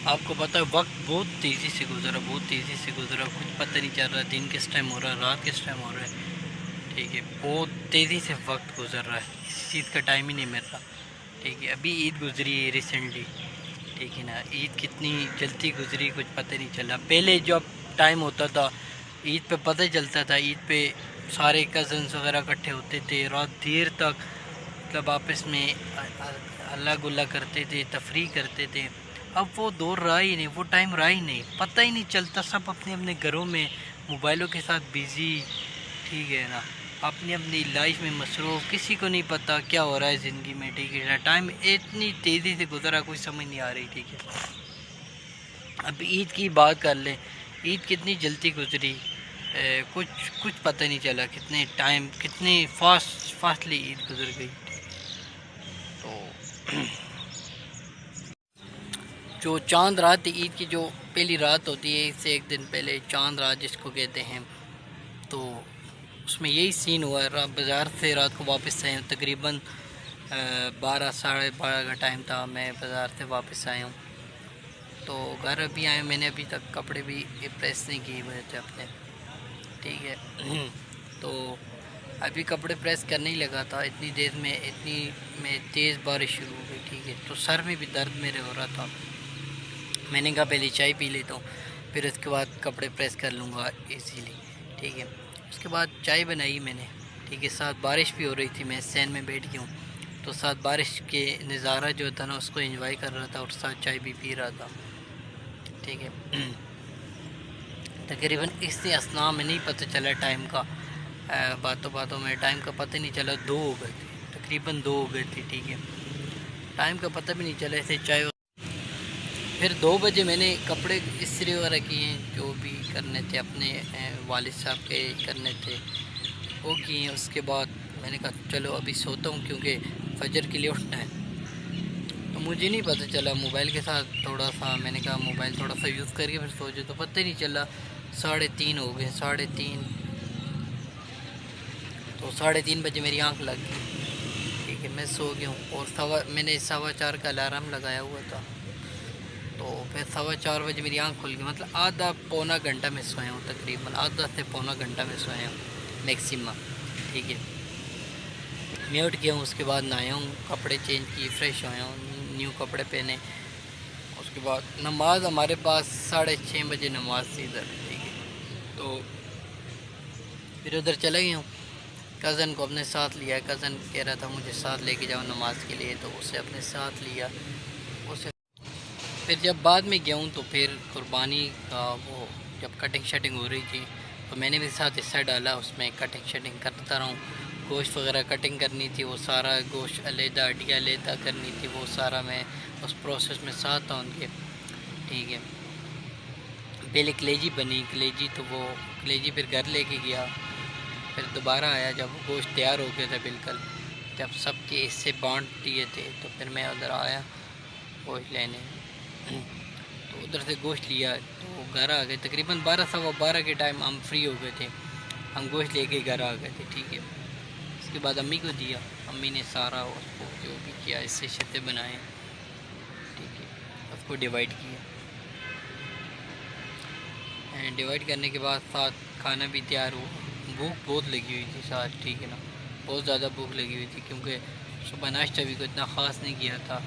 آپ کو پتہ ہے وقت بہت تیزی سے گزرا، بہت تیزی سے گزرا، کچھ پتہ نہیں چل رہا دن کس ٹائم ہو رہا ہے، رات کس ٹائم ہو رہا ہے، ٹھیک ہے، بہت تیزی سے وقت گزر رہا ہے، اس چیز کا ٹائم ہی نہیں مل رہا، ٹھیک ہے۔ ابھی عید گزری ہے ریسنٹلی، ٹھیک ہے نا، عید کتنی جلدی گزری کچھ پتہ نہیں چلا۔ پہلے جب ٹائم ہوتا تھا عید پہ پتہ چلتا تھا، عید پہ سارے کزنس وغیرہ اکٹھے ہوتے تھے، رات دیر تک مطلب آپس میں اللہ گلا کرتے تھے، تفریح کرتے تھے۔ اب وہ دور رہا ہی نہیں، وہ ٹائم رہا ہی نہیں، پتہ ہی نہیں چلتا، سب اپنے اپنے گھروں میں موبائلوں کے ساتھ بیزی، ٹھیک ہے نا، اپنی اپنی لائف میں مصروف، کسی کو نہیں پتہ کیا ہو رہا ہے زندگی میں، ٹھیک ہے نا، ٹائم اتنی تیزی سے گزرا کوئی سمجھ نہیں آ رہی، ٹھیک ہے۔ اب عید کی بات کر لیں، عید کتنی جلدی گزری، کچھ پتہ نہیں چلا، کتنے ٹائم کتنے فاسٹلی عید گزر گئی۔ تو جو چاند رات تھی عید کی، جو پہلی رات ہوتی ہے اس سے ایک دن پہلے، چاند رات جس کو کہتے ہیں، تو اس میں یہی سین ہوا ہے، بازار سے رات کو واپس آئے ہوں، تقریباً 12 ساڑھے 12 کا ٹائم تھا، میں بازار سے واپس آیا ہوں، تو گھر ابھی آئے، میں نے ابھی تک کپڑے بھی پریس نہیں کیے ہوئے تھے اپنے، ٹھیک ہے۔ تو ابھی کپڑے پریس کرنے ہی لگا تھا، اتنی دیر میں تیز بارش شروع ہو گئی، ٹھیک ہے، تو سر میں بھی درد میرے ہو رہا تھا، میں نے کہا پہلے چائے پی لیتا ہوں، پھر اس کے بعد کپڑے پریس کر لوں گا ایزیلی، ٹھیک ہے۔ اس کے بعد چائے بنائی میں نے، ٹھیک ہے، ساتھ بارش بھی ہو رہی تھی، میں سین میں بیٹھ گیا ہوں، تو ساتھ بارش کے نظارہ جو تھا نا اس کو انجوائے کر رہا تھا، اور ساتھ چائے بھی پی رہا تھا، ٹھیک ہے۔ تقریباً اس اثناء میں نہیں پتہ چلا ٹائم کا، باتوں باتوں میں ٹائم کا پتہ نہیں چلا، 2 ہو گئے تھے، تقریباً 2 ہو گئے تھے، ٹھیک ہے، ٹائم کا پتہ بھی نہیں چلا، ایسے چائے۔ پھر 2 بجے میں نے کپڑے استری وغیرہ کیے، جو بھی کرنے تھے اپنے والد صاحب کے کرنے تھے وہ کیے، اس کے بعد میں نے کہا چلو ابھی سوتا ہوں کیونکہ فجر کے لیے اٹھنا ہے، تو مجھے نہیں پتہ چلا موبائل کے ساتھ تھوڑا سا، میں نے کہا موبائل تھوڑا سا یوز کر کے پھر سو جائے، تو پتہ ہی نہیں چلا 3:30 ہو گئے، 3:30، تو 3:30 بجے میری آنکھ لگ گئی، ٹھیک ہے، میں سو گیا ہوں، اور میں نے 4:15 کا الارم لگایا ہوا تھا، تو پھر 4:15 بجے میری آنکھ کھل گئی، مطلب آدھا پونا گھنٹہ میں سویا ہوں، تقریباً آدھا سے پونا گھنٹہ میں سویا ہوں میکسیمم، ٹھیک ہے۔ میں اٹھ گیا ہوں، اس کے بعد نہایا ہوں، کپڑے چینج کیے، فریش ہویا ہوں، نیو کپڑے پہنے، اس کے بعد نماز ہمارے پاس 6:30 بجے نماز تھی ادھر، ٹھیک ہے، تو پھر ادھر چلا گیا ہوں، کزن کو اپنے ساتھ لیا، کزن کہہ رہا تھا مجھے ساتھ لے کے جاؤ نماز کے لیے، تو اسے اپنے ساتھ لیا، اسے پھر جب بعد میں گیا ہوں تو پھر قربانی کا وہ جب کٹنگ شٹنگ ہو رہی تھی تو میں نے بھی ساتھ حصہ ڈالا، اس میں کٹنگ شٹنگ کرتا رہا ہوں، گوشت وغیرہ کٹنگ کرنی تھی، وہ سارا گوشت علیحدہ ہڈیاں علیحدہ کرنی تھی، وہ سارا میں اس پروسیس میں ساتھ تھا ان کے، ٹھیک ہے۔ پہلے کلیجی بنی، کلیجی تو وہ کلیجی پھر گھر لے کے گیا، پھر دوبارہ آیا جب وہ گوشت تیار ہو گیا تھا بالکل، جب سب کے حصے بانٹ دیے تھے تو پھر میں ادھر آیا گوشت لینے، تو ادھر سے گوشت لیا تو گھر آ گئے، تقریباً 12 کے ٹائم ہم فری ہو گئے تھے، ہم گوشت لے کے گھر آ گئے تھے، ٹھیک ہے۔ اس کے بعد امی کو دیا، امی نے سارا اس کو جو بھی کیا حصے شتے بنائے، ٹھیک ہے، اس کو ڈیوائڈ کیا، ڈیوائڈ کرنے کے بعد ساتھ کھانا بھی تیار ہوا، بھوک بہت لگی ہوئی تھی ساتھ، ٹھیک ہے نا، بہت زیادہ بھوک لگی ہوئی تھی کیونکہ صبح ناشتہ بھی کوئی اتنا خاص نہیں کیا تھا،